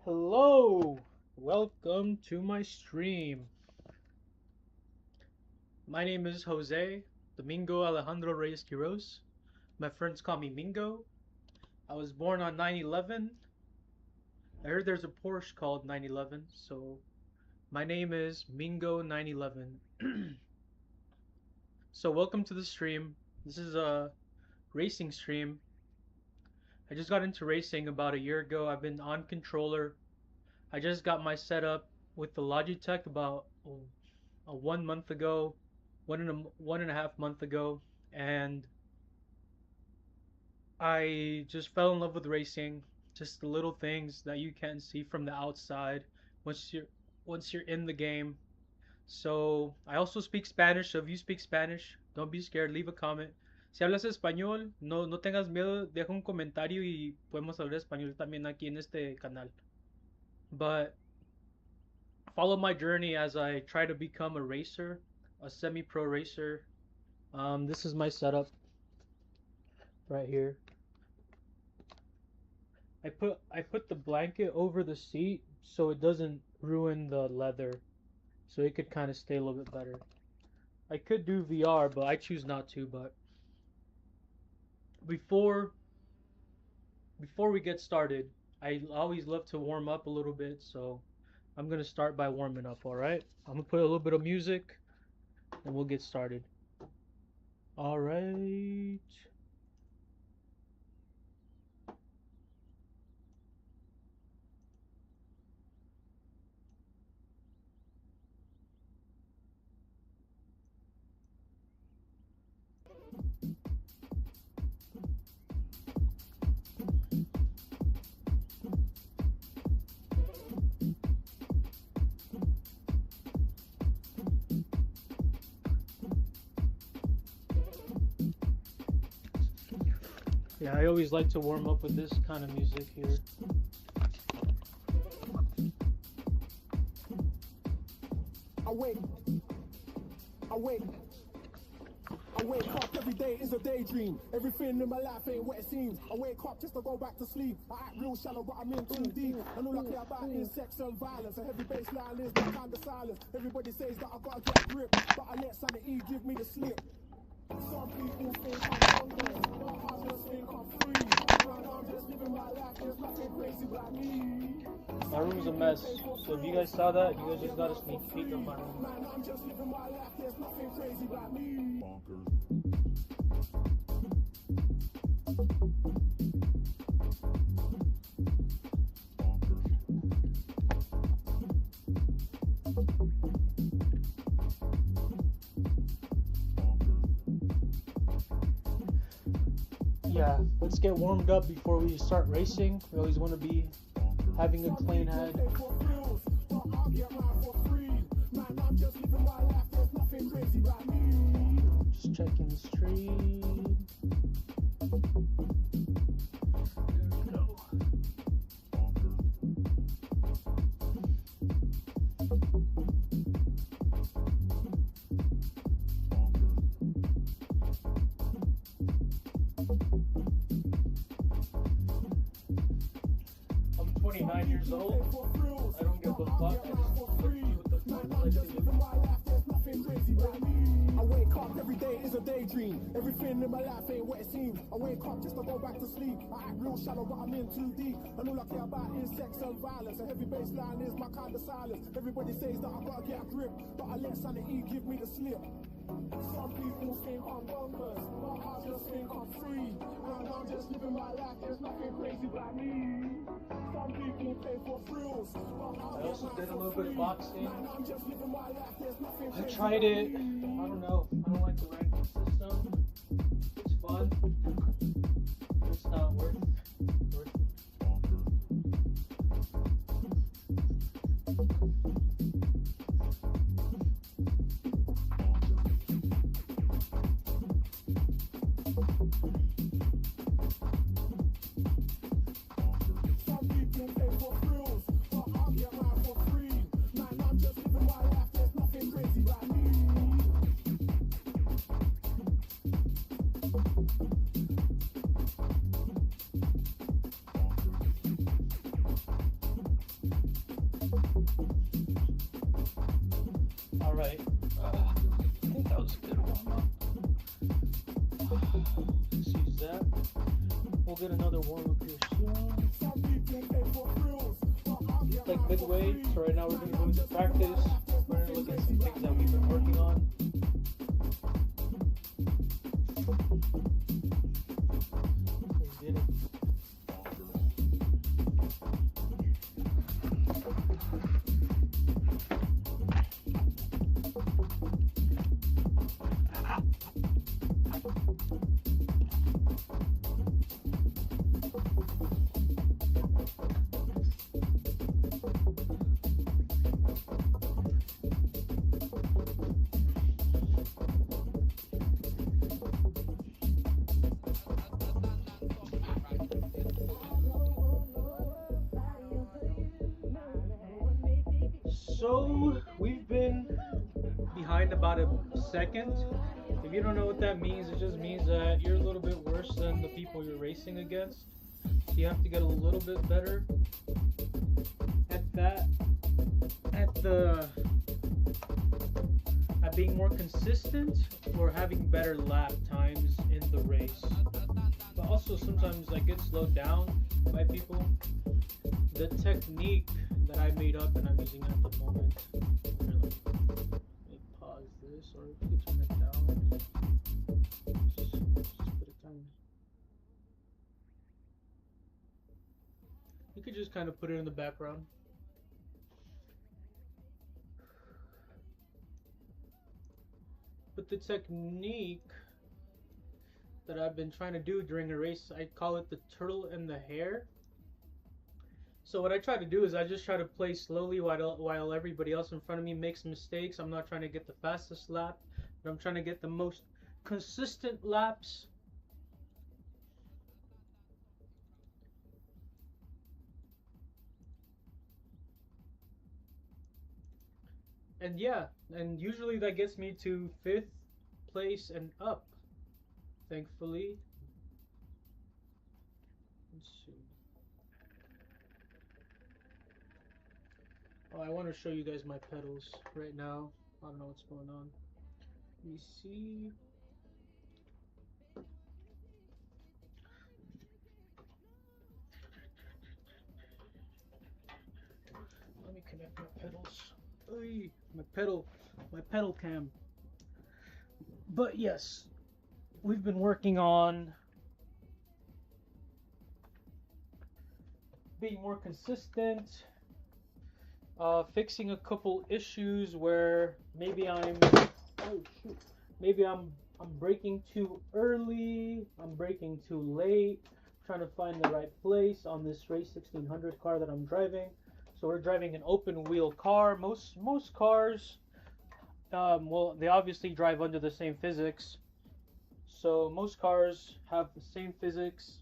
Hello, welcome to my stream. My name is Jose Domingo Alejandro Reyes Quiroz. My friends call me Mingo. I was born on 9/11. I heard there's a Porsche called 911, so my name is Mingo 911. So welcome to the stream. This is a racing stream. I just got into racing about a year ago. I've been on controller. I just got my setup with the Logitech about 1 month ago, one and a half month ago, and I just fell in love with racing. Just the little things that you can't see from the outside once you're in the game. So I also speak Spanish. So if you speak Spanish, don't be scared. Leave a comment. Si hablas español, no tengas miedo. Deja un comentario y podemos hablar español también aquí en este canal. But follow my journey as I try to become a racer, a semi-pro racer. This is my setup right here. I put the blanket over the seat so it doesn't ruin the leather, so it could kind of stay a little bit better. I could do VR, but I choose not to. But before we get started, I always love to warm up a little bit, so I'm gonna start by warming up. All right, I'm gonna put a little bit of music, and we'll get started. All right. Yeah, I always like to warm up with this kind of music here. I wake up every day is a daydream. Everything in my life ain't what it seems. I wake up just to go back to sleep. I act real shallow, but I'm in too deep. And all I care about is sex and violence. A heavy baseline is my kind of silence. Everybody says that I gotta get grip, but I let sanity give me the slip. Some people think I'm homeless, but I just think I'm free. And I'm just living my life, there's nothing crazy about me. My room's a mess, so if you guys saw that, you guys just got a sneak peek of my room. Man, I'm just living my life, there's nothing crazy about me. Bonkers. Yeah, let's get warmed up before we start racing. We always want to be having a clean head. Just checking the stream. There we go. I'm 29 years old. I don't give a fuck. I just do what the fuck I like to do. I wake up every day is a daydream. Everything in my life ain't what it seems. I wake up just to go back to sleep. I act real shallow, but I'm in too deep. And all I care about is sex and violence. A heavy baseline is my kind of silence. Everybody says that I gotta get a grip, but I let sanity give me the slip. Some people think I'm bonkers, but I just think I'm free. And I'm just living my life, there's nothing crazy about me. Some people pay for thrills, but I also did a little bit of boxing. man, I'm just living my life, there's nothing I crazy tried it. I don't know. I don't like the ranking system. It's fun. But it's not worth it. Some people pay for thrills, but I'll get mine for free. Man, I'm just living my life, there's nothing crazy about me. Alright, I think that was a good warm up. Let's use that. We'll get another warm up here soon. It's like midway, so right now we're going to go into practice. We're going to look at some things that we've been working on. Let's get it. So we've been behind about a second. If you don't know what that means, it just means that you're a little bit worse than the people you're racing against. So you have to get a little bit better at that, at being more consistent or having better lap times in the race. But also sometimes I get slowed down by people. The technique that I made up and I'm using at the moment. Let me pause this, or if you turn it down. Just put it down. You could just kind of put it in the background. But the technique that I've been trying to do during a race, I call it the turtle and the hare. So what I try to do is I just try to play slowly while everybody else in front of me makes mistakes. I'm not trying to get the fastest lap, but I'm trying to get the most consistent laps. And yeah, and usually that gets me to 5th place and up, thankfully. Let's see. Oh, I want to show you guys my pedals right now. I don't know what's going on. Let me see. Let me connect my pedals. Oy, my pedal cam. But yes, we've been working on being more consistent. Fixing a couple issues where maybe I'm braking too early, I'm braking too late, trying to find the right place on this Ray 1600 car that I'm driving. So we're driving an open wheel car. Most cars, well, they obviously drive under the same physics. So most cars have the same physics.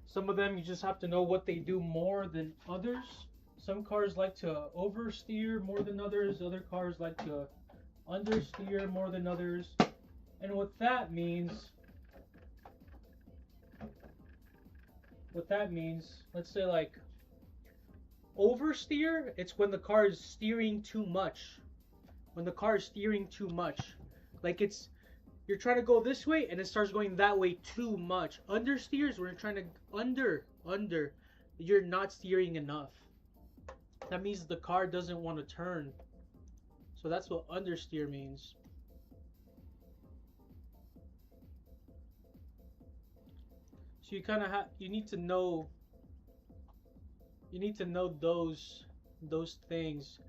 Some of them you just have to know what they do more than others. Some cars like to oversteer more than others. Other cars like to understeer more than others. And what that means, let's say like oversteer, it's when the car is steering too much. When the car is steering too much. Like you're trying to go this way and it starts going that way too much. Understeer is when you're trying to you're not steering enough. That means the car doesn't want to turn. So that's what understeer means. So you kind of you need to know those things.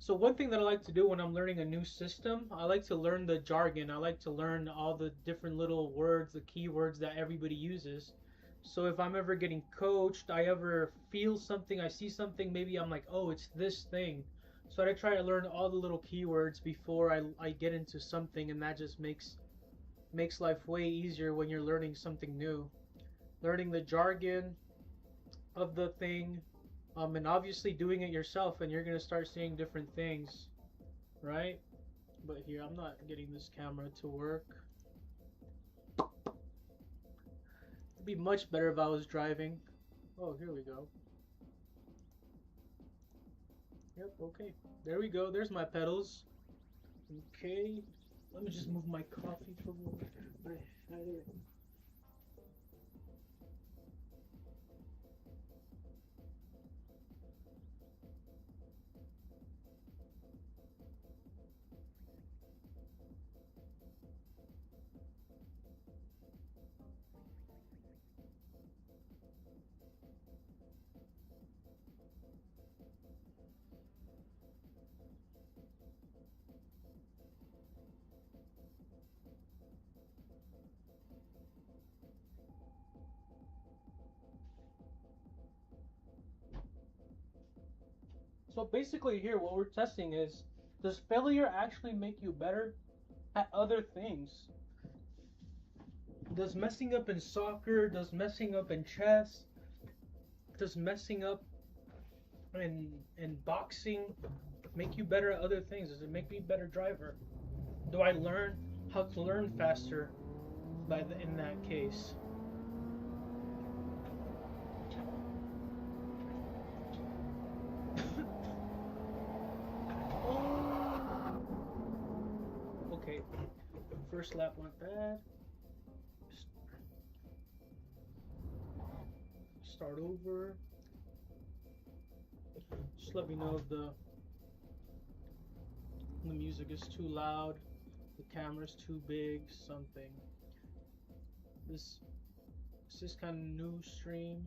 So one thing that I like to do when I'm learning a new system, I like to learn the jargon. I like to learn all the different little words, the keywords that everybody uses. So if I'm ever getting coached, I ever feel something, I see something, maybe I'm like, oh, it's this thing. So I try to learn all the little keywords before I get into something, and that just makes life way easier when you're learning something new. Learning the jargon of the thing, and obviously doing it yourself, and you're going to start seeing different things, right? But here, I'm not getting this camera to work. It'd be much better if I was driving. Oh, here we go. Yep, okay. There we go. There's my pedals. Okay, let me just move my coffee from where I had it. So basically here what we're testing is, does failure actually make you better at other things? Does messing up in soccer, does messing up in chess, does messing up in boxing make you better at other things? Does it make me a better driver? Do I learn how to learn faster in that case? Okay, first lap went bad. Start over. Just let me know if the music is too loud, the camera's too big, something. This is kind of new stream.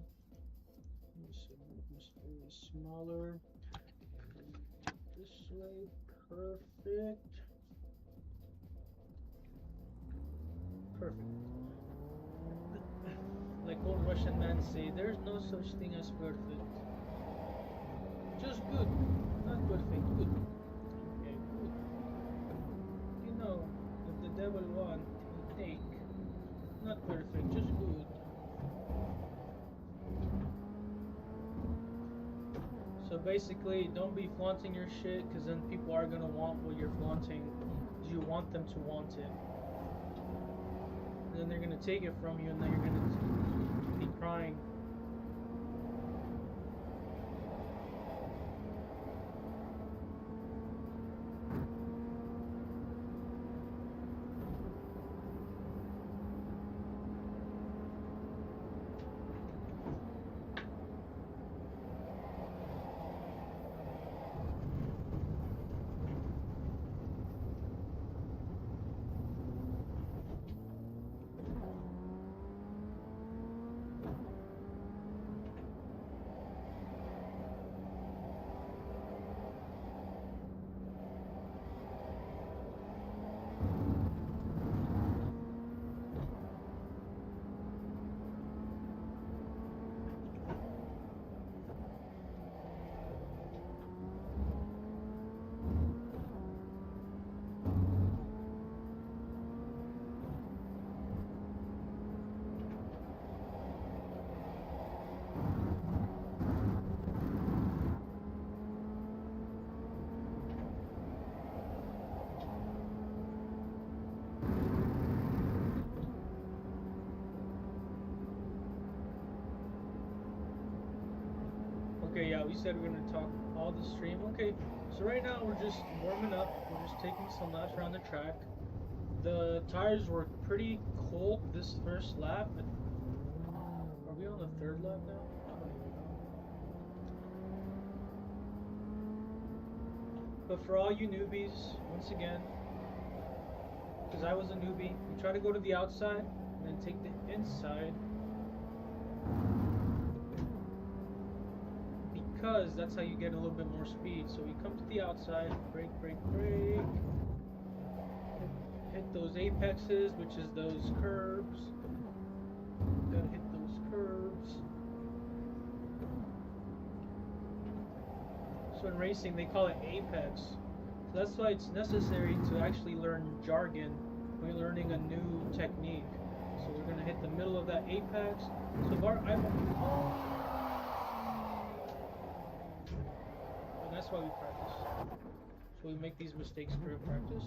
It's smaller. This way, perfect. Perfect. Like old Russian men say, there's no such thing as perfect. Just good, not perfect, good. Okay, good. You know, if the devil wants, he take. Not perfect, just good. So basically, don't be flaunting your shit, because then people are gonna want what you're flaunting. You want them to want it. And then they're gonna take it from you, and then you're gonna be crying. Okay, yeah, we said we're gonna talk all the stream. Okay, so right now we're just warming up. We're just taking some laps around the track. The tires were pretty cold this first lap. Are we on the third lap now? I don't even know. But for all you newbies, once again, because I was a newbie, you try to go to the outside and then take the inside. Because that's how you get a little bit more speed. So we come to the outside, brake, brake, brake. Hit those apexes, which is those curbs. Gotta hit those curbs. So in racing, they call it apex. So that's why it's necessary to actually learn jargon when you're learning a new technique. So we're gonna hit the middle of that apex. So that's why we practice. So we make these mistakes during practice.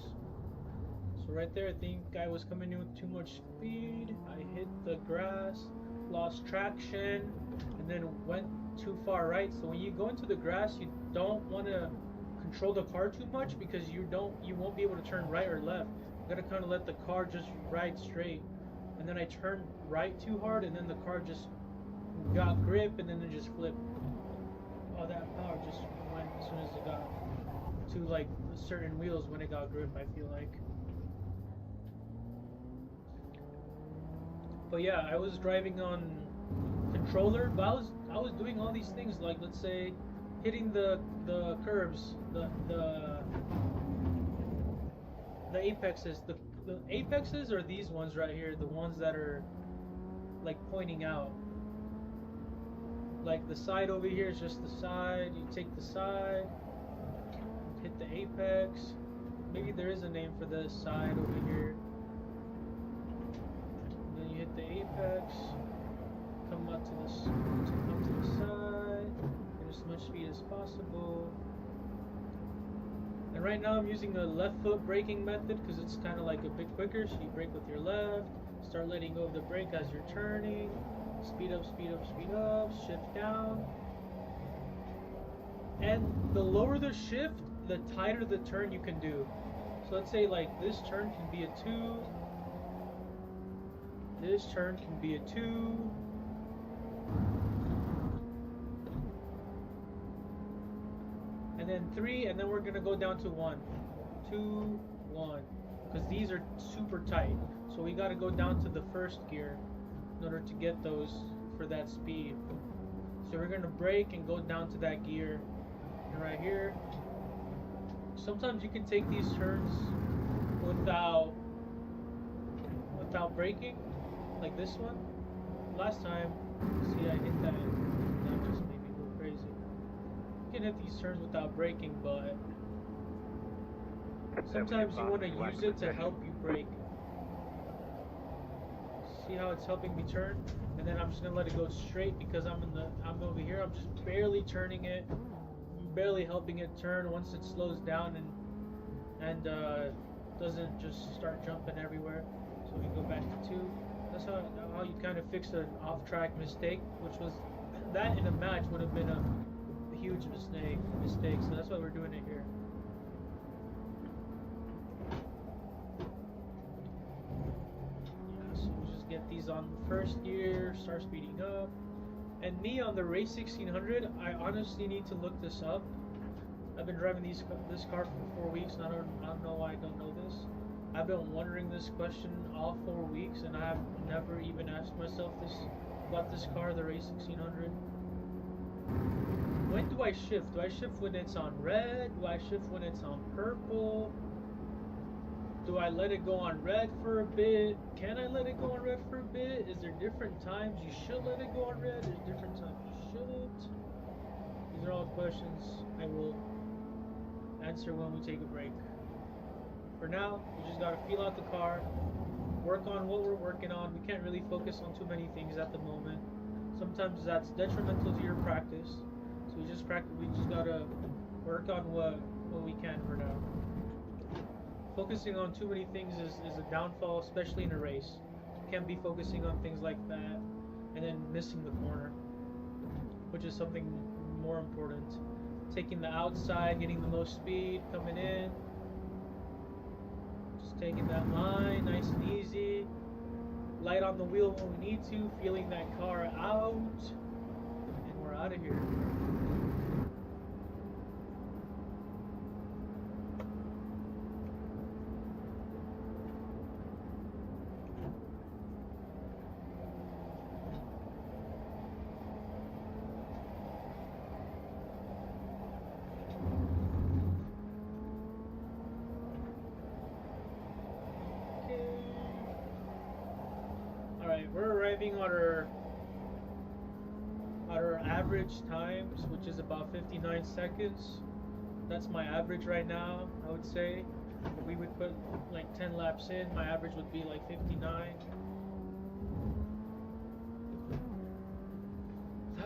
So right there, I think I was coming in with too much speed. I hit the grass, lost traction, and then went too far right. So when you go into the grass, you don't want to control the car too much, because you won't be able to turn right or left. You gotta kind of let the car just ride straight. And then I turned right too hard, and then the car just got grip, and then it just flipped. All that power just went as soon as it got to like certain wheels when it got grip, I feel like. But yeah, I was driving on controller, but I was doing all these things, like, let's say hitting the curbs, the apexes. The apexes are these ones right here, the ones that are like pointing out. Like the side over here is just the side. You take the side, hit the apex. Maybe there is a name for the side over here. And then you hit the apex, come up to the side, get as much speed as possible. And right now I'm using a left foot braking method because it's kind of like a bit quicker. So you brake with your left, start letting go of the brake as you're turning. Speed up, speed up, speed up, shift down. And the lower the shift, the tighter the turn you can do. So let's say like this turn can be a 2. This turn can be a 2. And then 3, and then we're gonna go down to 1. 2, 1. Because these are super tight. So we gotta go down to the first gear in order to get those for that speed. So we're gonna brake and go down to that gear. And right here, sometimes you can take these turns without braking, like this one. Last time, see, I hit that, and that just made me go crazy. You can hit these turns without braking, but sometimes you want to use it to help you brake. See how it's helping me turn? And then I'm just gonna let it go straight because I'm over here. I'm just barely turning it, barely helping it turn. Once it slows down and doesn't just start jumping everywhere. So we go back to 2. That's how you kind of fix an off-track mistake, which was that in a match would have been a huge mistake. So that's why we're doing it here. Get these on the first gear, start speeding up. And me on the Ray 1600, I honestly need to look this up. I've been driving this car for 4 weeks, and I don't know why I don't know this. I've been wondering this question all 4 weeks, and I have never even asked myself about this car, the Ray 1600. When do I shift? Do I shift when it's on red? Do I shift when it's on purple? Do I let it go on red for a bit? Can I let it go on red for a bit? Is there different times you should let it go on red? There's different times you shouldn't. These are all questions I will answer when we take a break. For now, we just gotta feel out the car, work on what we're working on. We can't really focus on too many things at the moment. Sometimes that's detrimental to your practice. So we just gotta work on what we can for now. Focusing on too many things is a downfall, especially in a race. You can't be focusing on things like that and then missing the corner, which is something more important. Taking the outside, getting the most speed, coming in. Just taking that line, nice and easy. Light on the wheel when we need to, feeling that car out, and we're out of here. We're arriving at our average times, which is about 59 seconds. That's my average right now, I would say. If we would put like 10 laps in, my average would be like 59.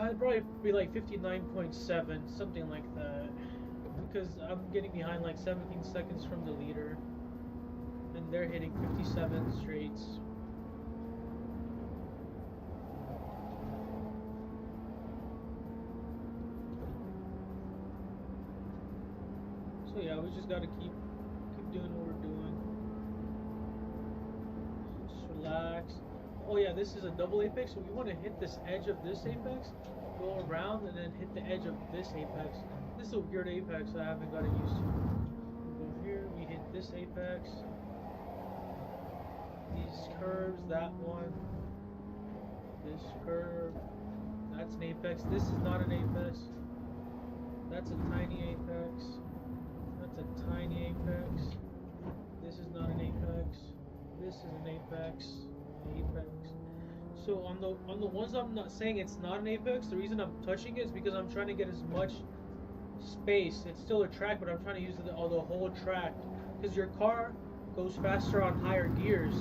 I'd probably be like 59.7, something like that. Because I'm getting behind like 17 seconds from the leader. And they're hitting 57 straights. So yeah, we just gotta keep doing what we're doing. Just relax. Oh yeah, this is a double apex, so we want to hit this edge of this apex, go around, and then hit the edge of this apex. This is a weird apex I haven't gotten used to. We go here, we hit this apex, these curves, that one, this curve, that's an apex. This is not an apex. That's a tiny apex. That's a tiny apex. This is not an apex. This is an apex. Apex. So on the ones I'm not saying it's not an apex, the reason I'm touching it is because I'm trying to get as much space. It's still a track, but I'm trying to use the whole track, because your car goes faster on higher gears,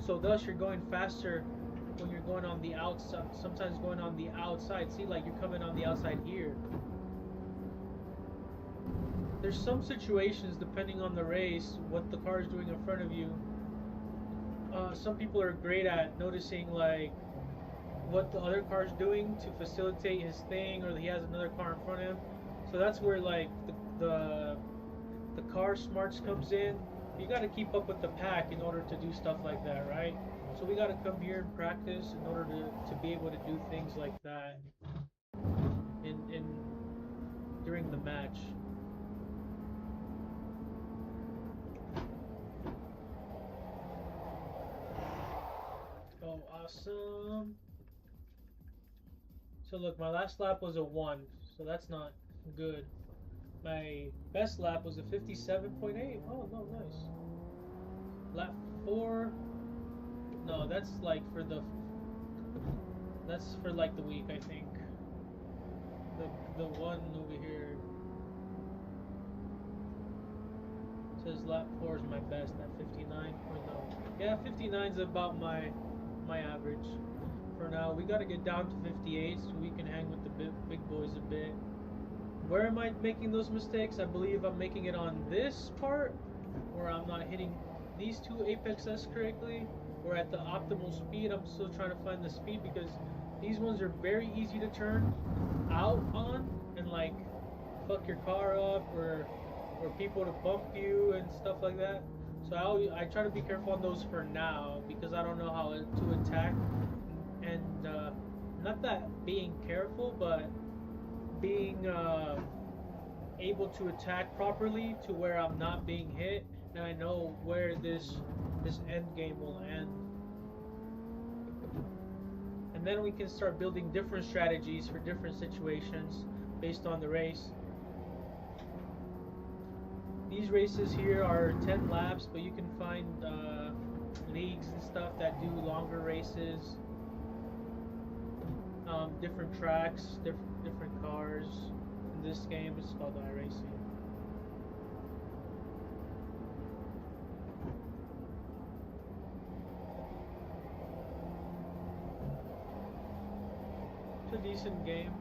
so thus you're going faster when you're going on the outside. Sometimes going on the outside. See, like you're coming on the outside here. There's some situations, depending on the race, what the car is doing in front of you. Some people are great at noticing like what the other car's doing to facilitate his thing, or he has another car in front of him. So that's where like the car smarts comes in. You got to keep up with the pack in order to do stuff like that, right? So we got to come here and practice in order to be able to do things like that in during the match. Oh, awesome. So look, my last lap was a 1, so that's not good. My best lap was a 57.8. Oh, no, nice. Lap 4. No, that's like for the... That's for like the week, I think. The one over here says lap 4 is my best at 59.0. Yeah, 59 is about my average for now. We got to get down to 58 so we can hang with the big boys a bit. Where am I making those mistakes? I believe I'm making it on this part, where I'm not hitting these two apexes correctly, or at the optimal speed. I'm still trying to find the speed, because these ones are very easy to turn out on and like fuck your car up, or people to bump you and stuff like that. So I try to be careful on those for now, because I don't know how to attack, and not that being careful, but being able to attack properly to where I'm not being hit, and I know where this end game will end. And then we can start building different strategies for different situations based on the race. These races here are 10 laps, but you can find leagues and stuff that do longer races, different tracks, different cars. In this game, it's called iRacing. It's a decent game.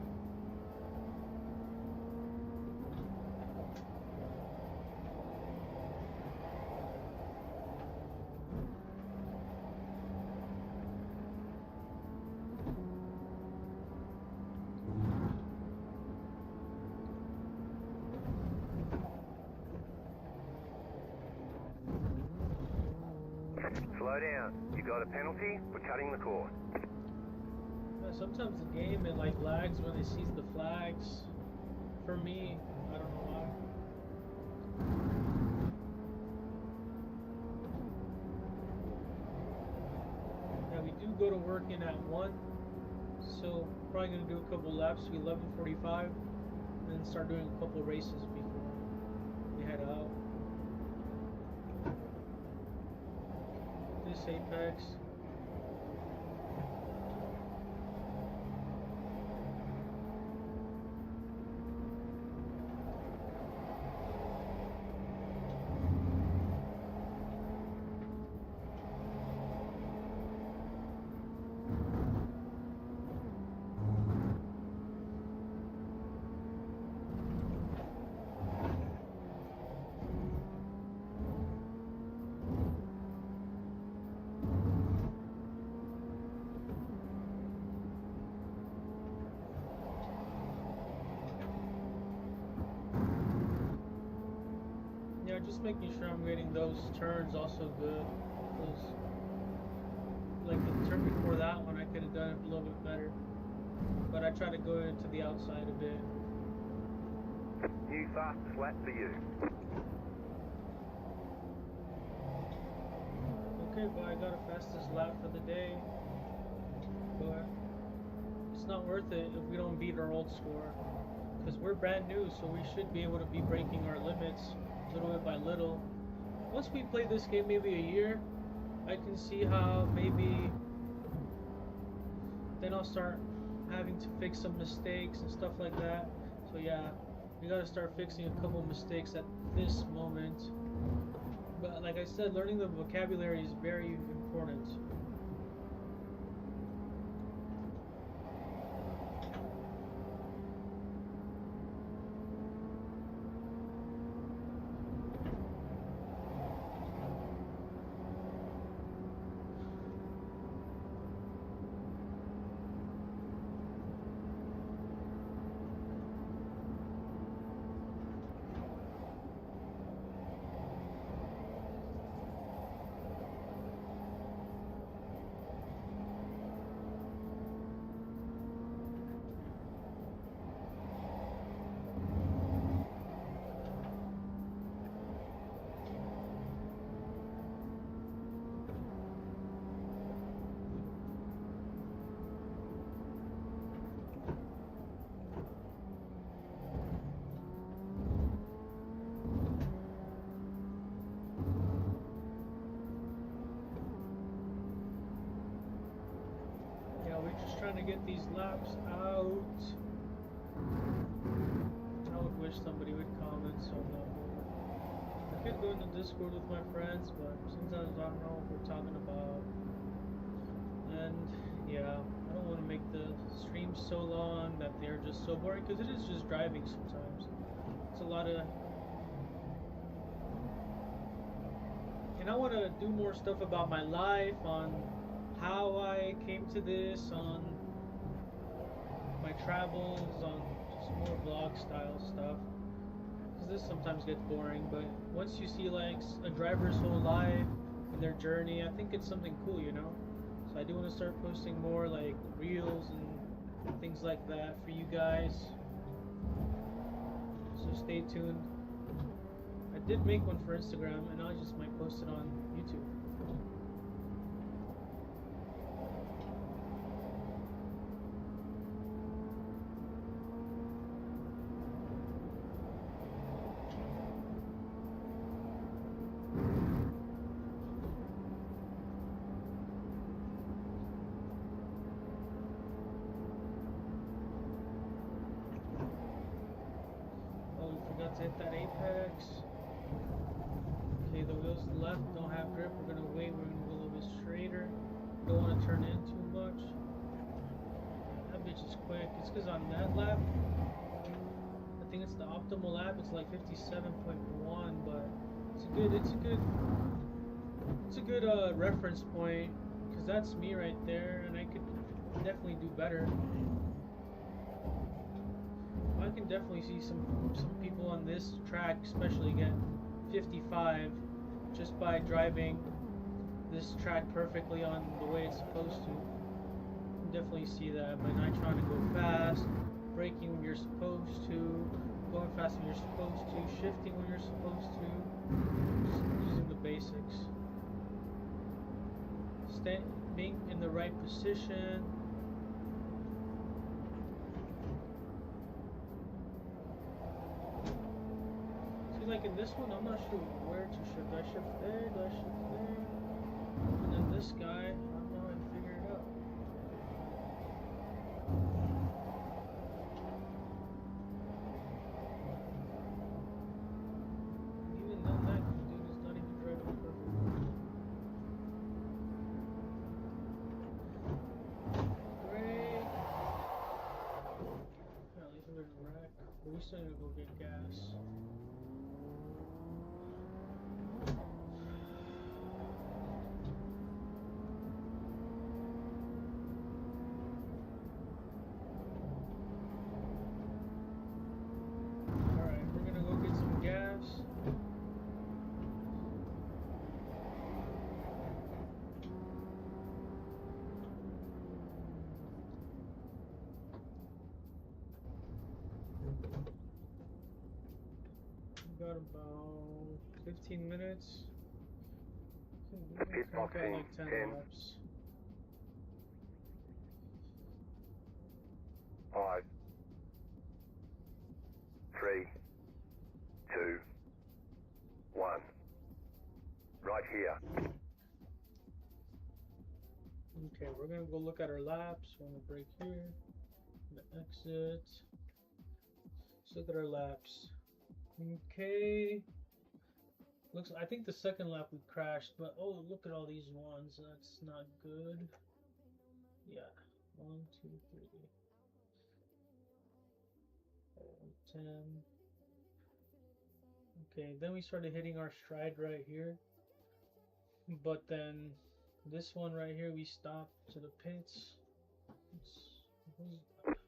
Slow down. You got a penalty? We're cutting the course. Sometimes the game, it like lags when it sees the flags. For me, I don't know why. Now we do go to work in at 1, so probably gonna do a couple laps to 11:45, and then start doing a couple races before we head out. This apex. just making sure I'm getting those turns also good. Those, like the turn before that one, I could have done it a little bit better. But I try to go into the outside a bit. New fastest lap for you. Okay, but I got a fastest lap for the day. But it's not worth it if we don't beat our old score. Because we're brand new, so we should be able to be breaking our limits little bit by little. Once we play this game maybe a year, I can see how maybe then I'll start having to fix some mistakes and stuff like that. So yeah, we gotta start fixing a couple mistakes at this moment. But like I said, learning the vocabulary is very important. We're just trying to get these laps out. I would wish somebody would comment so that I could go into Discord with my friends, but sometimes I don't know what we're talking about. And yeah, I don't want to make the streams so long that they're just so boring, because it is just driving sometimes. It's a lot of... And I want to do more stuff about my life, on how I came to this, on my travels, on just more vlog style stuff, because this sometimes gets boring. But once you see like a driver's whole life and their journey, I think it's something cool, you know. So I do want to start posting more like reels and things like that for you guys, so stay tuned. I did make one for Instagram, and I just might post it on YouTube. To hit that apex. Okay, the wheels to the left don't have grip. We're gonna wait. We're gonna go a little bit straighter. Don't want to turn in too much. That bitch is quick. It's because on that lap, I think it's the optimal lap. It's like 57.1, but it's a good reference point, because that's me right there, and I could definitely do better. I can definitely see some people on this track especially get 55 just by driving this track perfectly on the way it's supposed to. You can definitely see that by not trying to go fast, braking when you're supposed to, going fast when you're supposed to, shifting when you're supposed to, just using the basics. Being in the right position. Like in this one, I'm not sure where to shift. Do I shift there? Do I shift there? And then this guy, I don't know how to figure it out. Even then, that dude is not even driving perfect. Great. Yeah, at least we're gonna wreck. But we still need to go get gas. got about 15 minutes. Pit box Got in like 10 10, laps. 5, 3, 2, 1. Right here. Okay, we're gonna go look at our laps. We're gonna break here. The exit. Let's look at our laps. Okay. Looks. I think the second lap we crashed, but oh, look at all these ones. That's not good. Yeah. 1, 2, 3, 4, 10. Okay, then we started hitting our stride right here. But then this one right here, we stopped to the pits.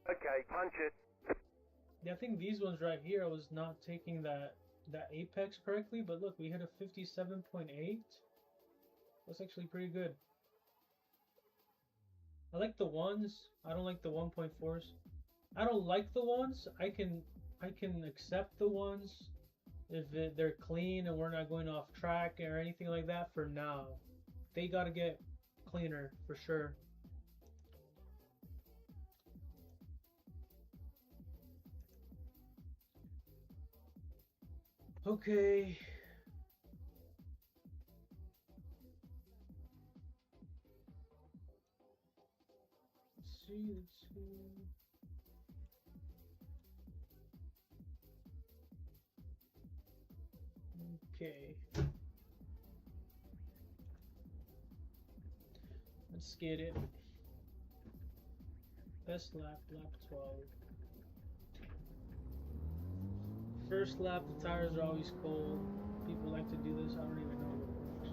Okay, punch it. Yeah, I think these ones right here, I was not taking that apex correctly, but look, we hit a 57.8. That's actually pretty good. I like the ones. I don't like the 1.4s. I don't like the ones. I can accept the ones if they're clean and we're not going off track or anything like that for now. They gotta get cleaner for sure. Okay. Let's see. Okay. Let's get it. Best lap, lap 12. First lap, the tires are always cold. People like to do this. I don't even know what it works.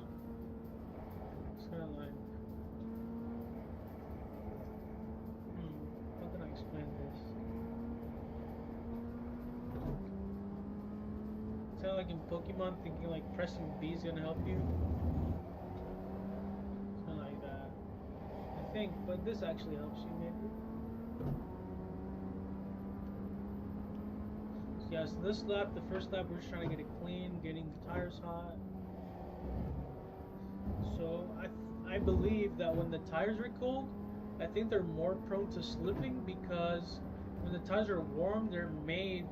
It's kind of like, how can I explain this? It's kind of like in Pokemon, thinking like pressing B is gonna help you. It's kind of like that, I think. But this actually helps you maybe. Yeah, so this lap, the first lap, we're just trying to get it clean, getting the tires hot. So I believe that when the tires are cold, I think they're more prone to slipping, because when the tires are warm, they're made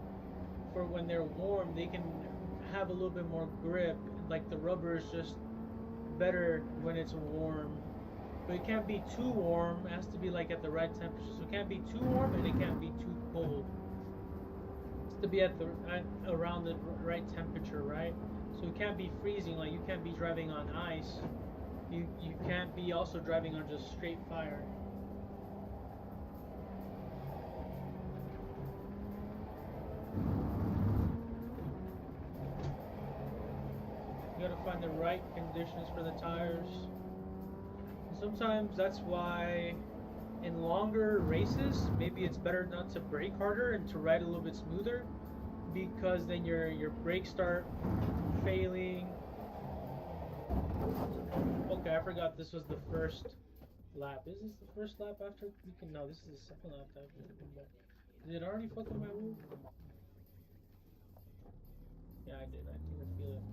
for when they're warm, they can have a little bit more grip. Like the rubber is just better when it's warm. But it can't be too warm, it has to be like at the right temperature. So it can't be too warm and it can't be too cold. To be at around the right temperature, right? So it can't be freezing, like you can't be driving on ice. You can't be also driving on just straight fire. You gotta find the right conditions for the tires. And sometimes that's why in longer races, maybe it's better not to brake harder and to ride a little bit smoother, because then your brakes start failing. Okay, I forgot this was the first lap. Is this the first lap after we can? No, this is the second lap after we come back. Did it already fuck up my roof? Yeah, I did. I think I feel it.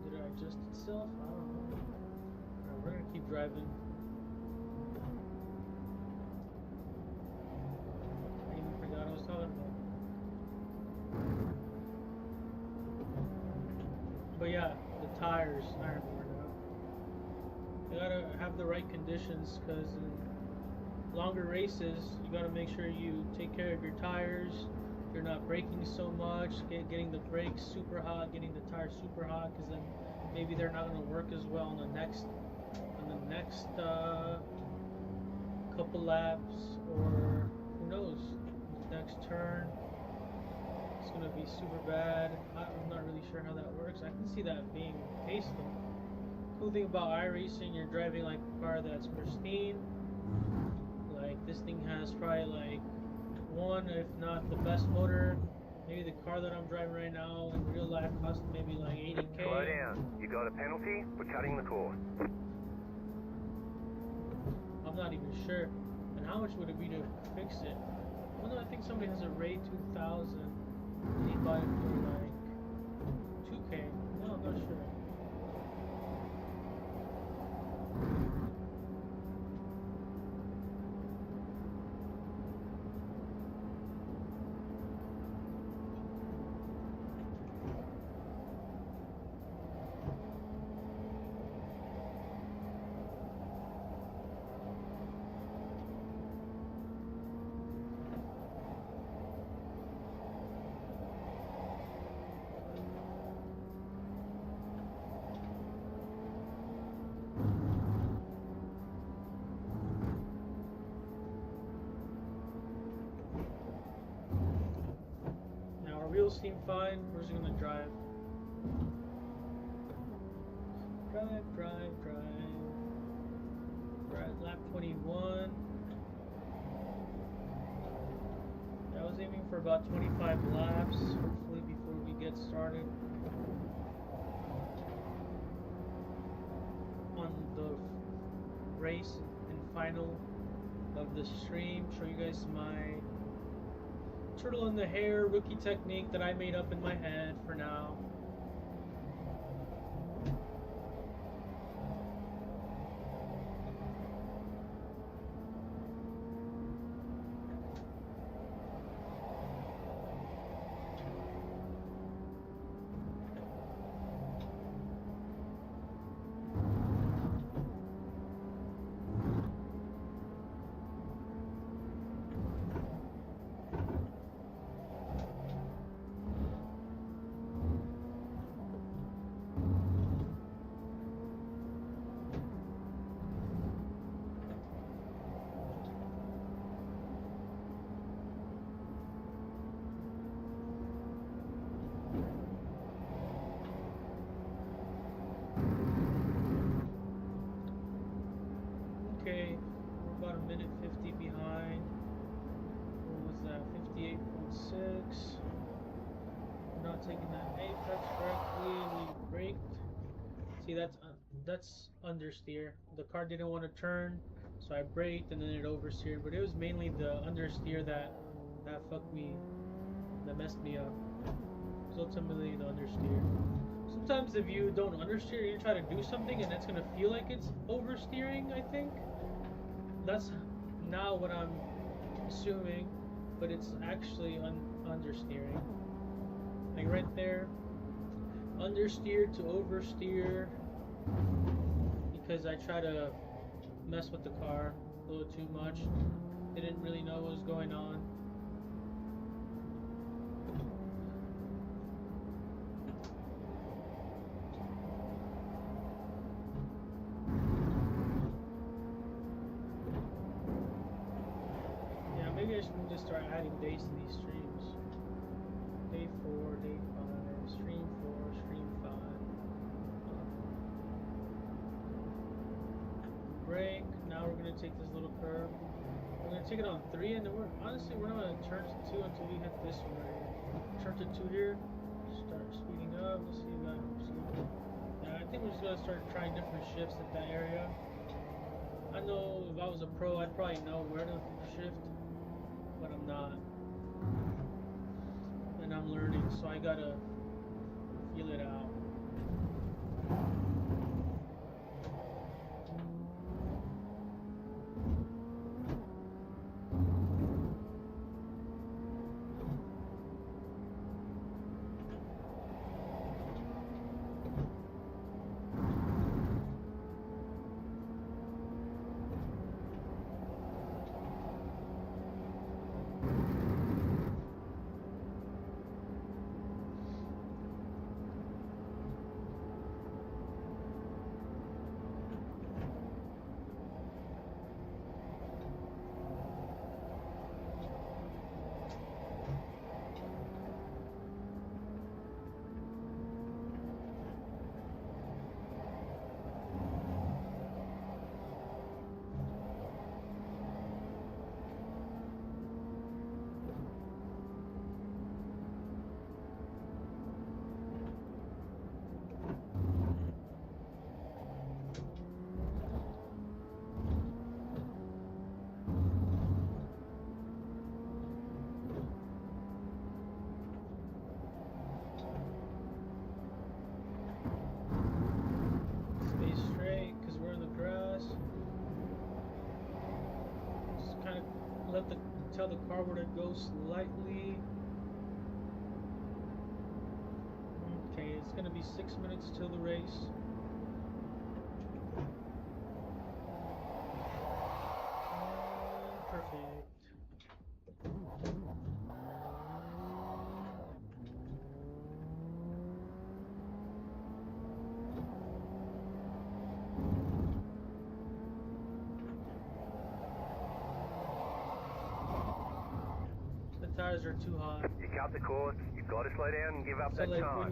Did it adjust itself? I don't know. Alright, we're gonna keep driving. I was talking about. But yeah, the tires, I remember now. You gotta have the right conditions, because in longer races, you gotta make sure you take care of your tires. You're not braking so much, getting the brakes super hot, getting the tires super hot, because then maybe they're not gonna work as well on the next couple laps, or who knows. Next turn, it's gonna be super bad. I'm not really sure how that works. I can see that being the case though. Cool thing about iRacing, you're driving like a car that's pristine. Like this thing has probably like one, if not the best motor. Maybe the car that I'm driving right now in real life cost maybe like 80K. Slow down. You got a penalty for cutting the course. I'm not even sure. And how much would it be to fix it? Well, no, I think somebody has a Ray 2000. Did he buy it for like 2K? No, I'm not sure. Now our wheels seem fine. We're just gonna drive. Drive, drive, drive. We're at lap 21. I was aiming for about 25 laps, hopefully before we get started. On the race and final of the stream, show you guys my turtle in the hair rookie technique that I made up in my head for now. Okay, we're about a minute 50 behind. What was that? 58.6. We're not taking that apex correctly. We braked. See, that's understeer. The car didn't want to turn, so I braked and then it oversteered. But it was mainly the understeer that fucked me, that messed me up. It was ultimately the understeer. Sometimes if you don't understeer, you try to do something and it's gonna feel like it's oversteering, I think. That's now what I'm assuming, but it's actually understeering. Like right there, understeer to oversteer, because I try to mess with the car a little too much. Didn't really know what was going on. Maybe I should just start adding days to these streams. Day 4, day 5, stream 4, stream 5. Break. Now we're gonna take this little curve. We're gonna take it on 3, and then we're not gonna turn to 2 until we hit this one right here. Turn to 2 here. Start speeding up. Let's see that. Yeah, I think we're just gonna start trying different shifts at that area. I know if I was a pro, I'd probably know where to shift, but I'm not, and I'm learning, so I gotta feel it out. tell the car where to go slightly. Okay, it's gonna be 6 minutes till the race. Perfect. The tires are too hot. You cut the course, you've got to slow down and give up So that like time.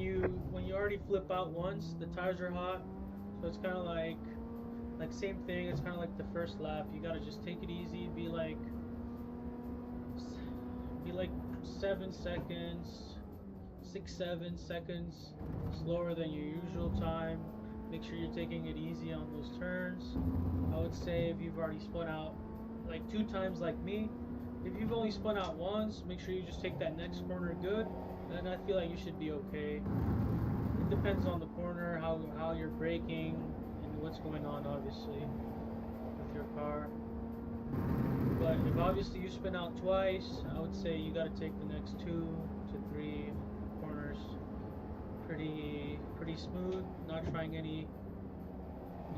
when you already flip out once, the tires are hot. So it's kind of like same thing. It's kind of like the first lap. You gotta just take it easy. Be like 7 seconds, 6-7 seconds slower than your usual time. Make sure you're taking it easy on those turns. I would say if you've already spun out like 2 times like me, if you've only spun out once, make sure you just take that next corner good, and I feel like you should be okay. It depends on the corner, how you're braking, and what's going on obviously with your car. But if obviously you spin out twice, I would say you gotta take the next 2 to 3 corners pretty smooth, not trying any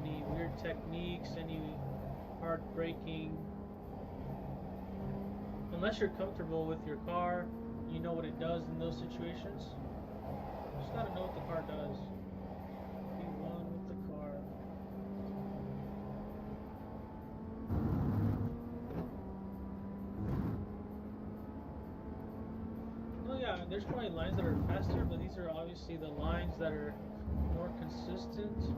weird techniques, any hard braking. Unless you're comfortable with your car, you know what it does in those situations. You just gotta know what the car does. Be one with the car. Oh yeah, there's probably lines that are faster, but these are obviously the lines that are more consistent.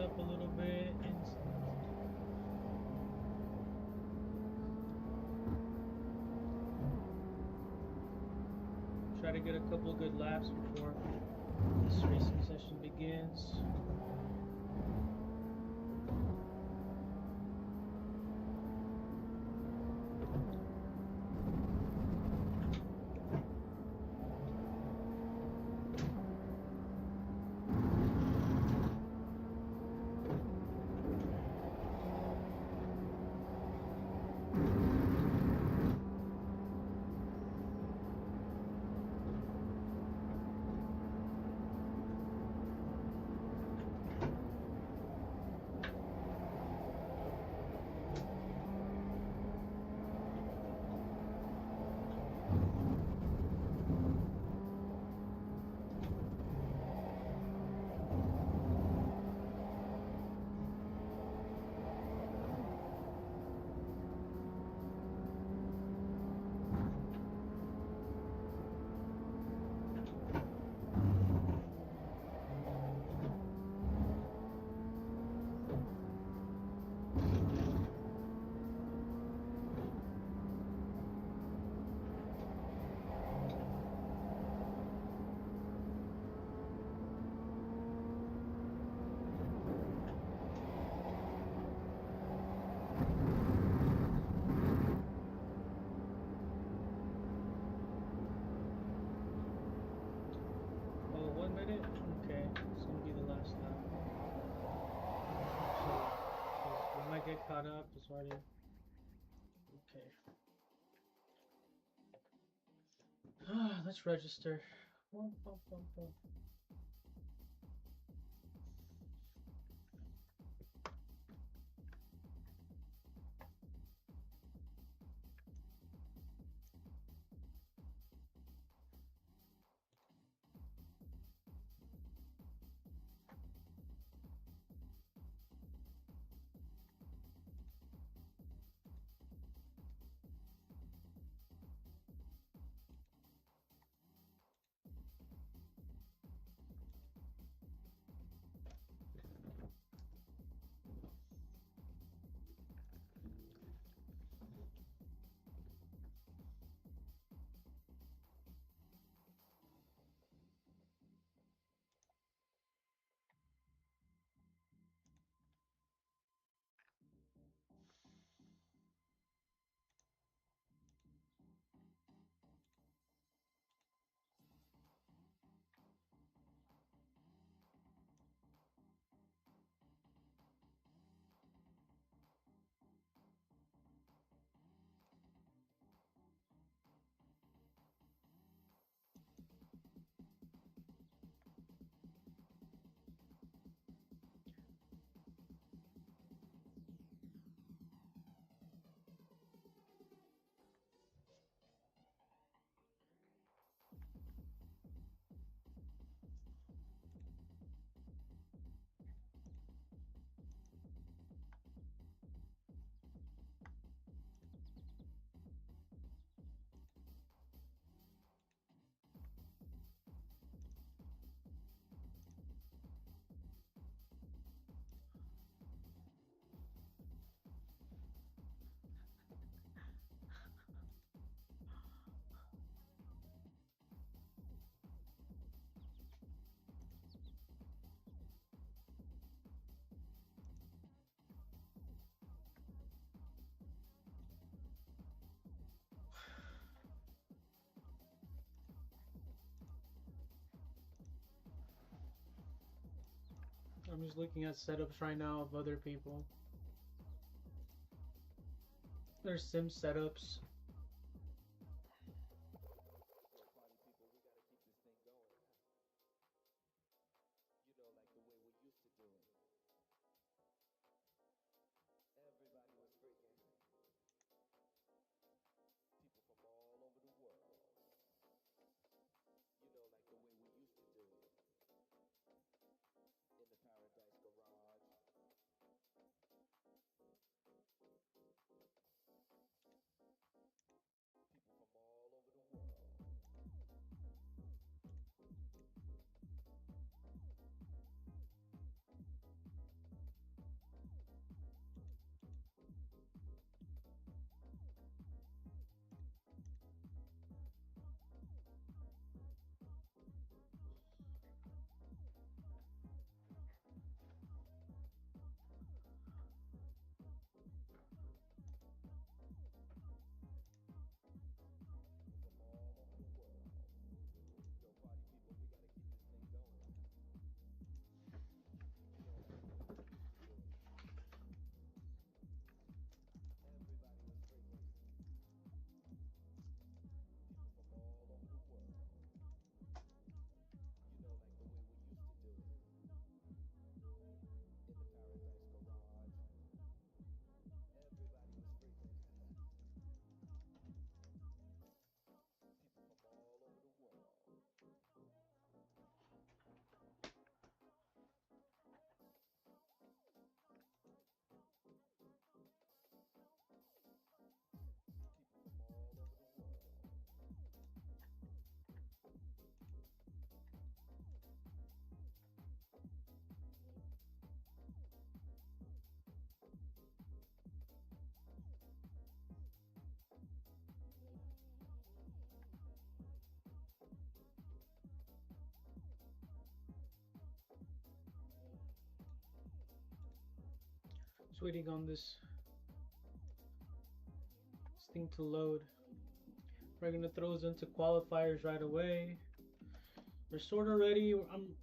Up a little bit and try to get a couple of good laps before this racing session begins. Okay, it's gonna be the last lap. So, we might get caught up. It's already okay. Let's register. Bum, bum, bum, bum. I'm just looking at setups right now of other people. Their sim setups. Just waiting on this thing to load. We're gonna throw us into qualifiers right away. We're sort of ready. I'm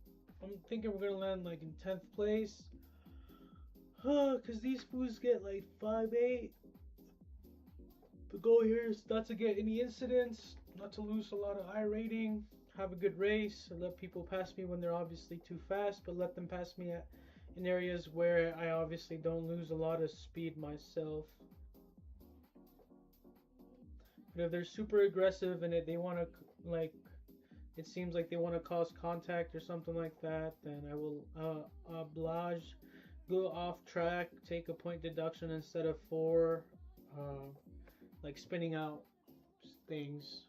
thinking we're gonna land like in 10th place. Cause these fools get like 5-8. The goal here is not to get any incidents, not to lose a lot of I rating, have a good race, and let people pass me when they're obviously too fast, but let them pass me in areas where I obviously don't lose a lot of speed myself. But if they're super aggressive and they want to, like, it seems like they want to cause contact or something like that, then I will oblige, go off track, take a point deduction instead of 4, like spinning out things.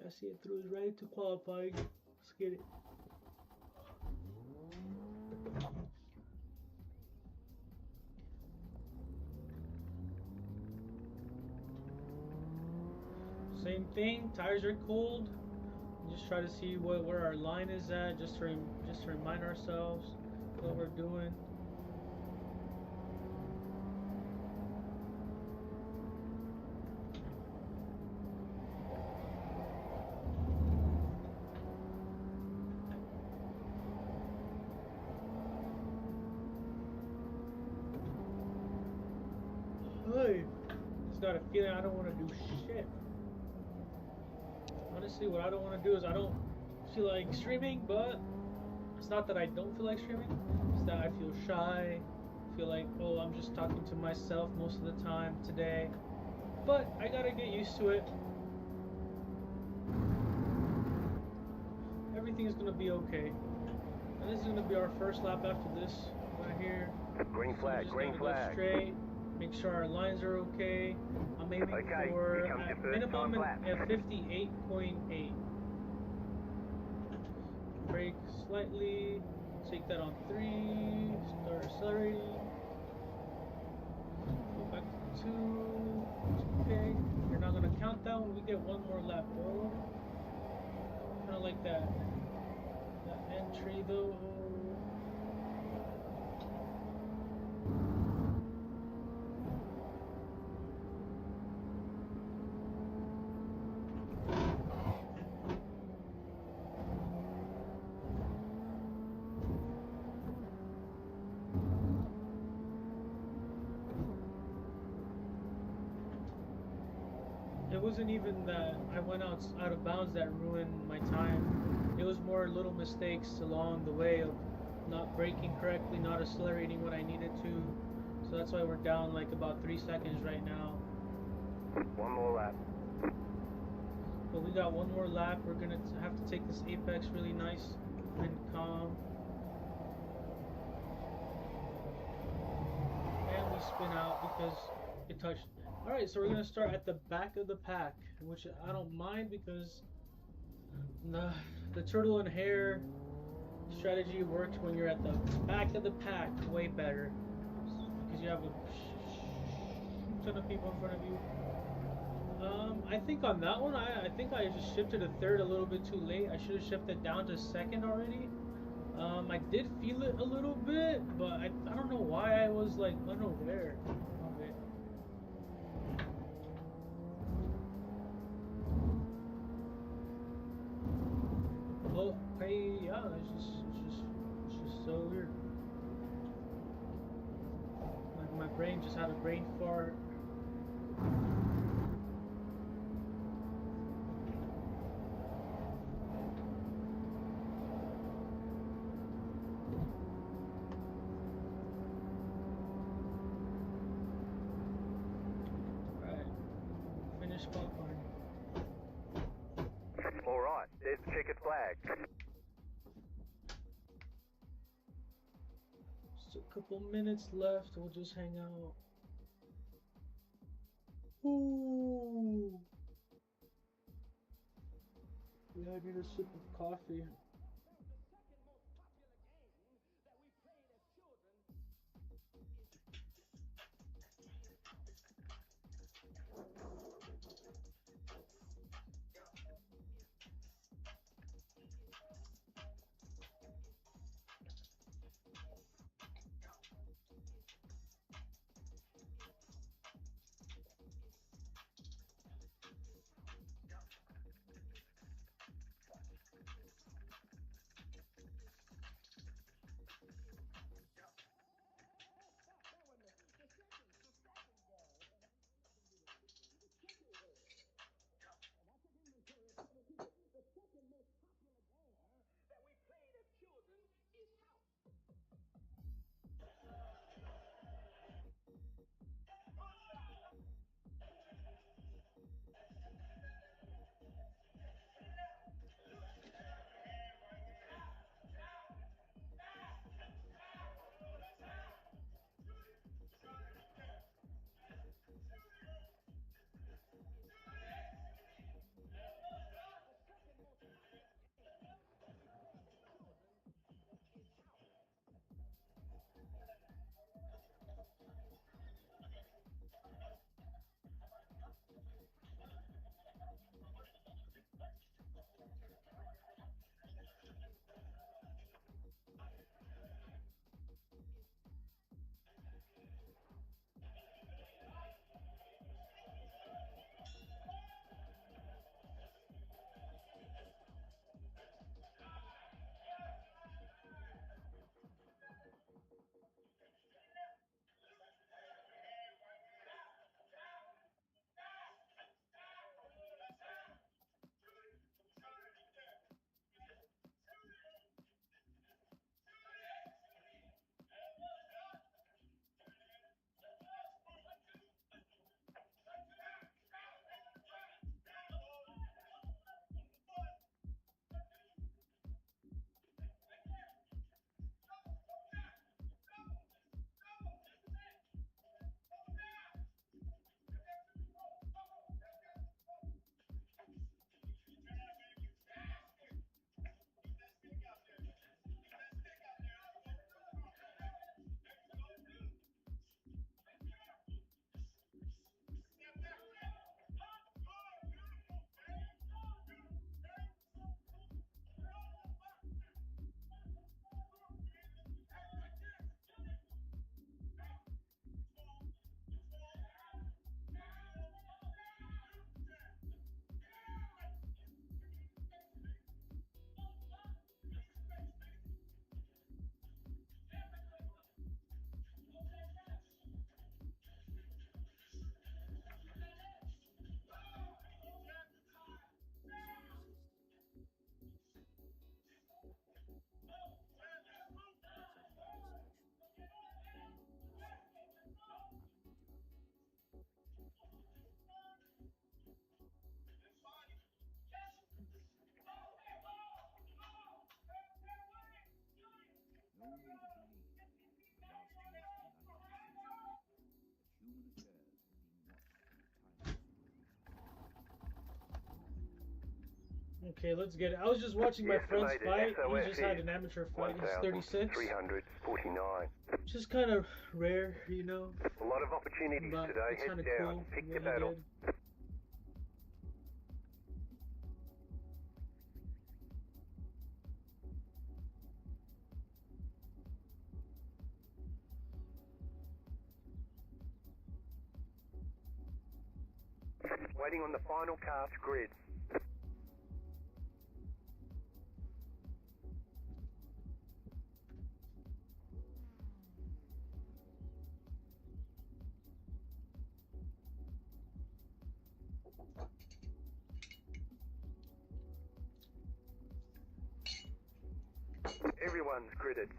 Yeah, see it through is ready to qualify. Let's get it. Same thing, tires are cold. Just try to see where our line is at, just to remind ourselves what we're doing. Hey, just got a feeling I don't want to do shit. Honestly, what I don't want to do is I don't feel like streaming, but it's not that I don't feel like streaming, it's that I feel shy, feel like, oh, I'm just talking to myself most of the time today, but I gotta get used to it. Everything's gonna be okay. And this is gonna be our first lap after this, right here. Green flag, green flag. Go straight, make sure our lines are okay. I'm aiming for at minimum at 58.8. Brake slightly, take that on 3, start accelerating, go back to 2, okay, you're not going to count that when we get one more lap, bro. Kind of like that entry though. It wasn't even that I went out of bounds that ruined my time. It was more little mistakes along the way of not braking correctly, not accelerating when I needed to. So that's why we're down like about 3 seconds right now. One more lap. But we got one more lap. We're gonna have to take this apex really nice and calm. And we spin out because it touched. Alright, so we're gonna start at the back of the pack, which I don't mind because the turtle and hare strategy works when you're at the back of the pack way better. Because you have a ton of people in front of you. I think on that one, I think I just shifted to third a little bit too late. I should have shifted down to second already. I did feel it a little bit, but I don't know why I was like unaware of it. Oh, hey, yeah, it's just so weird. My brain just had a brain fart. Alright, there's the checkered flag. Just a couple minutes left, we'll just hang out. Ooh. Yeah, I need a sip of coffee. Okay, let's get it. I was just watching my The friend's estimated fight. He SOF just had is an amateur fight. He's 36. 1,349. Which is kind of rare, you know. A lot of opportunities But today. it's Head kind of down. cool Pick what your he battle. did. Waiting on the final cast grid. Everyone's gridded.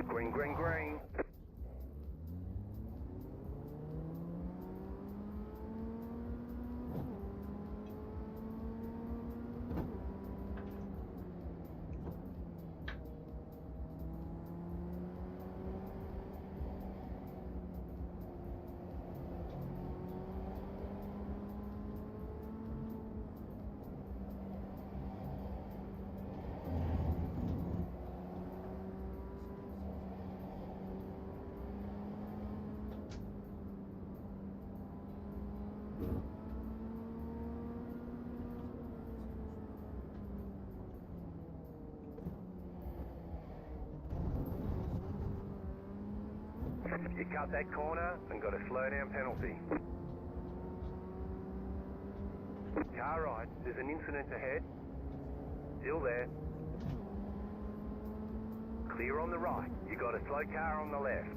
Green, green, green. You cut that corner and got a slow down penalty. Car right, there's an incident ahead. Still there. Clear on the right. You got a slow car on the left.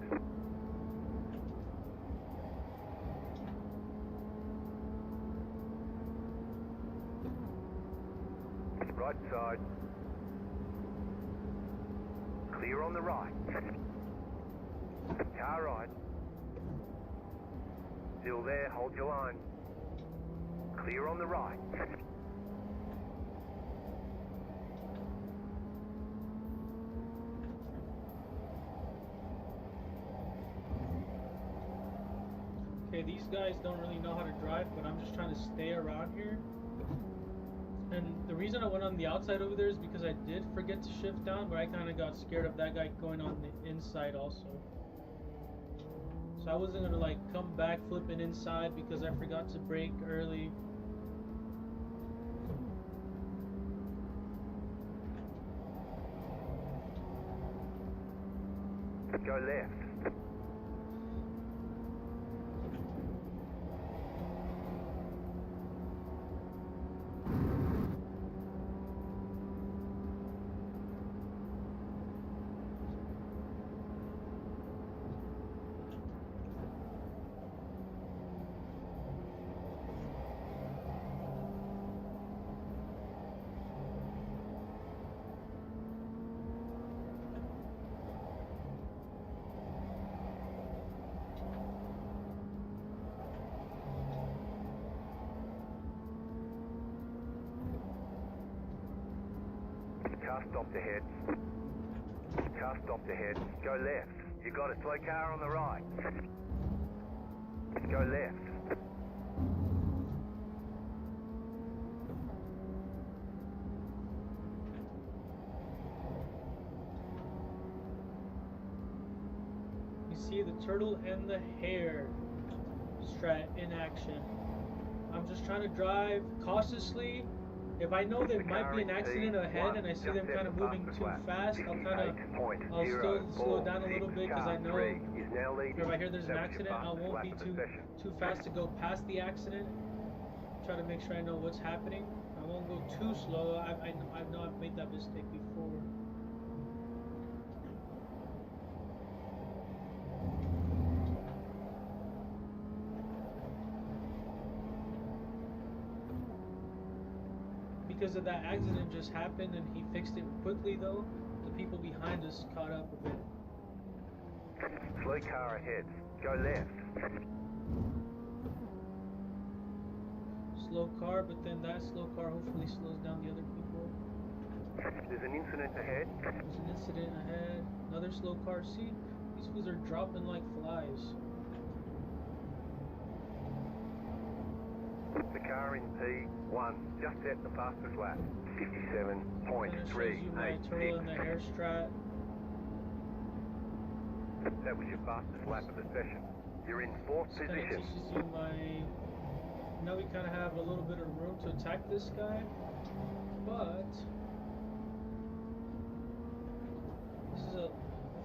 Right side. Clear on the right. Car right. Still there, hold your line. Clear on the right. Okay, these guys don't really know how to drive, but I'm just trying to stay around here. And the reason I went on the outside over there is because I did forget to shift down, but I kind of got scared of that guy going on the inside also. So I wasn't gonna like come back flipping inside because I forgot to brake early. Go left. Car stopped ahead. Car stopped ahead. Go left. You got a slow car on the right. Go left. You see the turtle and the hare strat in action. I'm just trying to drive cautiously. If I know there might be an accident ahead and I see them kind of moving too fast, I'll still slow down a little bit because I know if I hear there's an accident, I won't be too fast to go past the accident. Try to make sure I know what's happening. I won't go too slow. I know I've made that mistake before. Because of that accident just happened and he fixed it quickly though, the people behind us caught up a bit. Slow car ahead. Go left. Slow car, but then that slow car hopefully slows down the other people. There's an incident ahead. There's an incident ahead. Another slow car. See, these fools are dropping like flies. The car in P1 just set the fastest lap. And it shows you my turtle in the air 57.386. strat. That was your fastest lap of the session. You're in fourth This kind of position. teaches you my. Now we kind of have a little bit of room to attack this guy, but this is a. I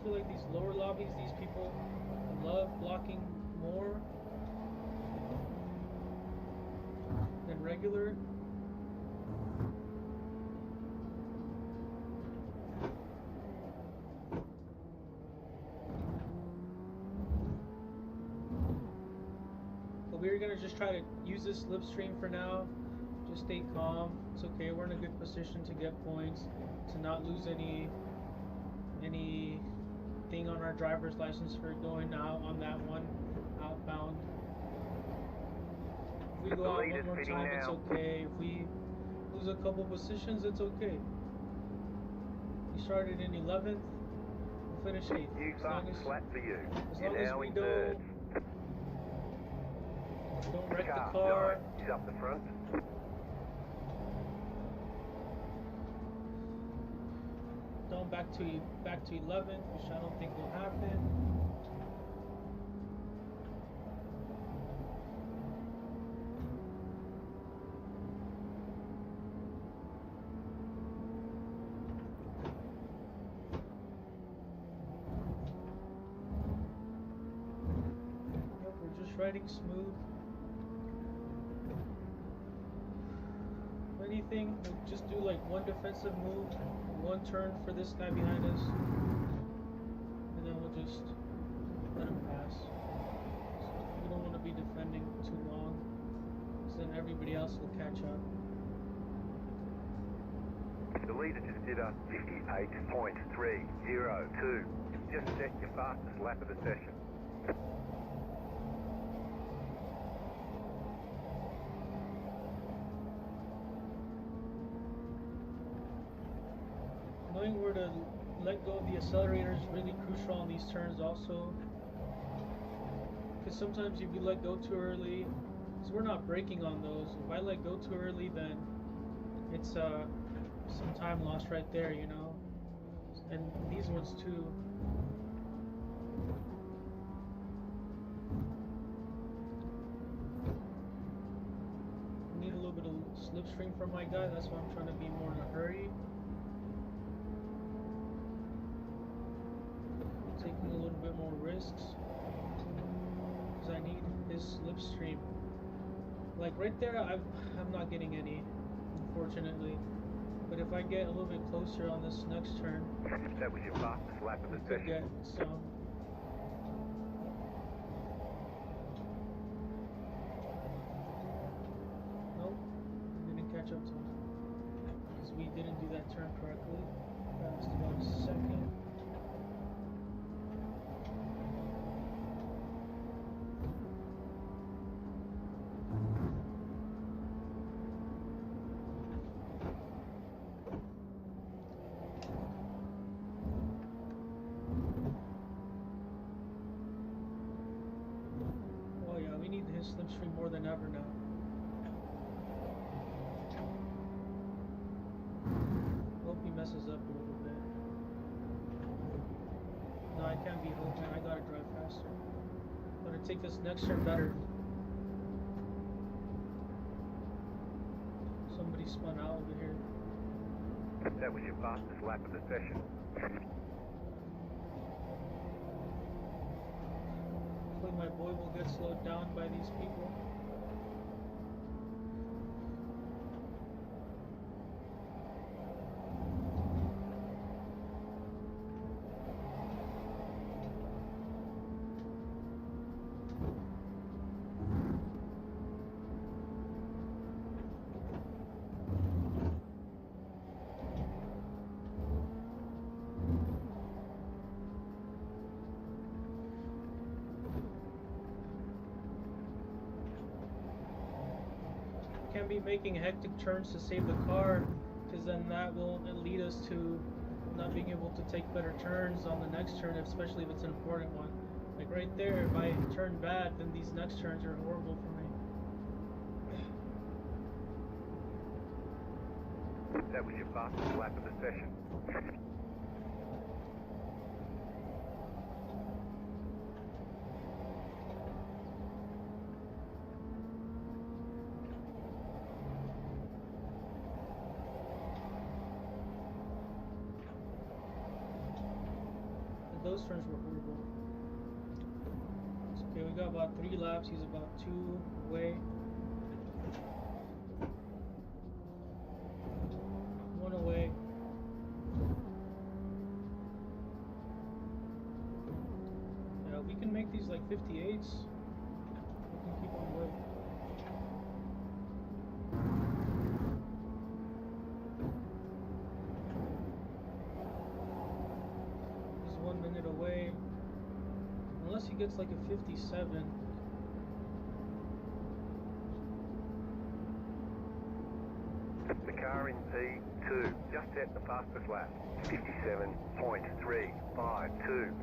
feel like these lower lobbies, these people love blocking more than regular. But we're gonna just try to use this slipstream for now. Just stay calm. It's okay. We're in a good position to get points, to not lose anything on our driver's license for going out on that one outbound. If we go The out lead one is more pitting time, it's now. okay. If we lose a couple positions, it's okay. We started in 11th, we'll finish 8th. New As long fastest as, lap for you. as You're long as now we in third. don't wreck the Car car. 9 is up the front. Down back to 11th, which I don't think will happen. Yep, we're just riding smooth. If anything, we'll just do like one defensive move, one turn for this guy behind us, and then we'll just let him pass. We don't want to be defending too long, because then everybody else will catch up. The leader just did a 58.302. Just set your fastest lap of the session. Knowing where to let go of the accelerator is really crucial on these turns also. Because sometimes if you let go too early, because we're not braking on those, if I let go too early, then it's some time lost right there, you know. And these ones too. Need a little bit of slipstream from my guy, that's why I'm trying to be more in a hurry. Taking a little bit more risks, because I need his slipstream. Like right there, I'm not getting any, unfortunately. But if I get a little bit closer on this next turn, That was your fastest lap of we the could session. get some. Nope, didn't catch up to him, because we didn't do that turn correctly. Passed about a second. Oh yeah, we need his slipstream more than ever now. Hope he messes up a little bit. No, I can't be hoping. I gotta drive faster. I'm gonna take this next turn better. Somebody spun out over here. That was your fastest lap of the session. Hopefully my boy will get slowed down by these people. Can't be making hectic turns to save the car. because then that will lead us to not being able to take better turns on the next turn, especially if it's an important one. Like right there, if I turn bad, then these next turns are horrible for me. That was your fastest lap of the session. And those turns were horrible. It's okay, we got about 3 laps. He's about 2 away. 1 away. Yeah, we can make these like 58s. We can keep on going. He's 1 minute away. Unless he gets like a 57. The car in P2 just set the fastest lap. 57.352.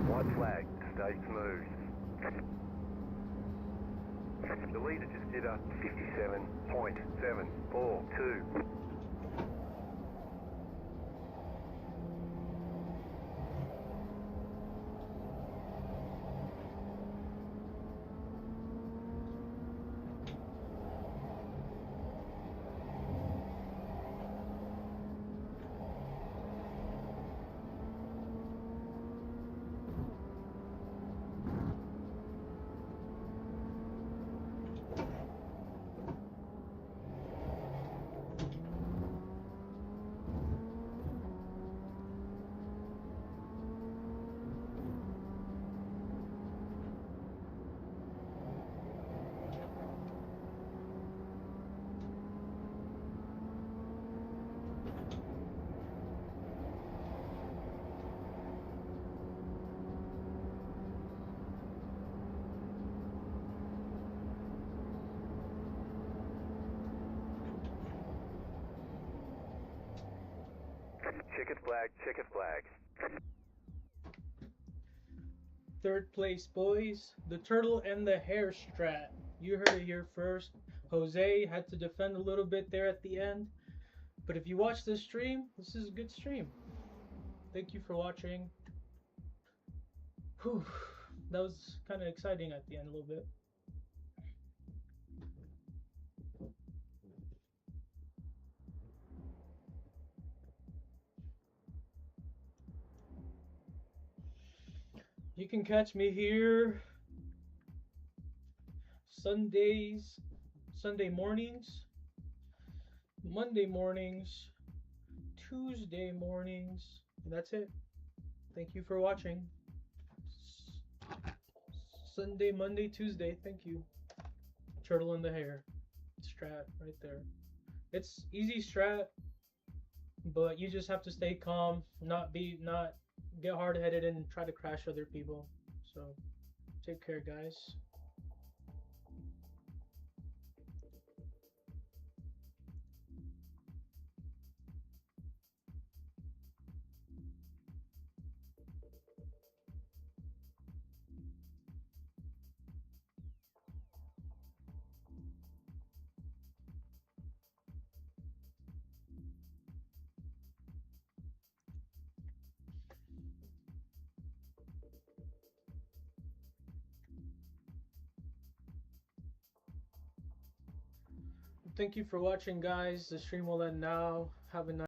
White flag, stay smooth. The leader just did a 57.742. Checkered flag, checkered flag. 3rd place, boys. The turtle and the hare strat. You heard it here first. Jose had to defend a little bit there at the end. But if you watch this stream, this is a good stream. Thank you for watching. Whew. That was kind of exciting at the end a little bit. You can catch me here Sundays, Sunday mornings, Monday mornings, Tuesday mornings, And that's it. Thank you for watching. Sunday, Monday, Tuesday. Thank you. Turtle in the hair. Strat right there. It's easy strat, but you just have to stay calm, not get hard headed and try to crash other people. So take care, guys. Thank you for watching, guys. The stream will end now. Have a nice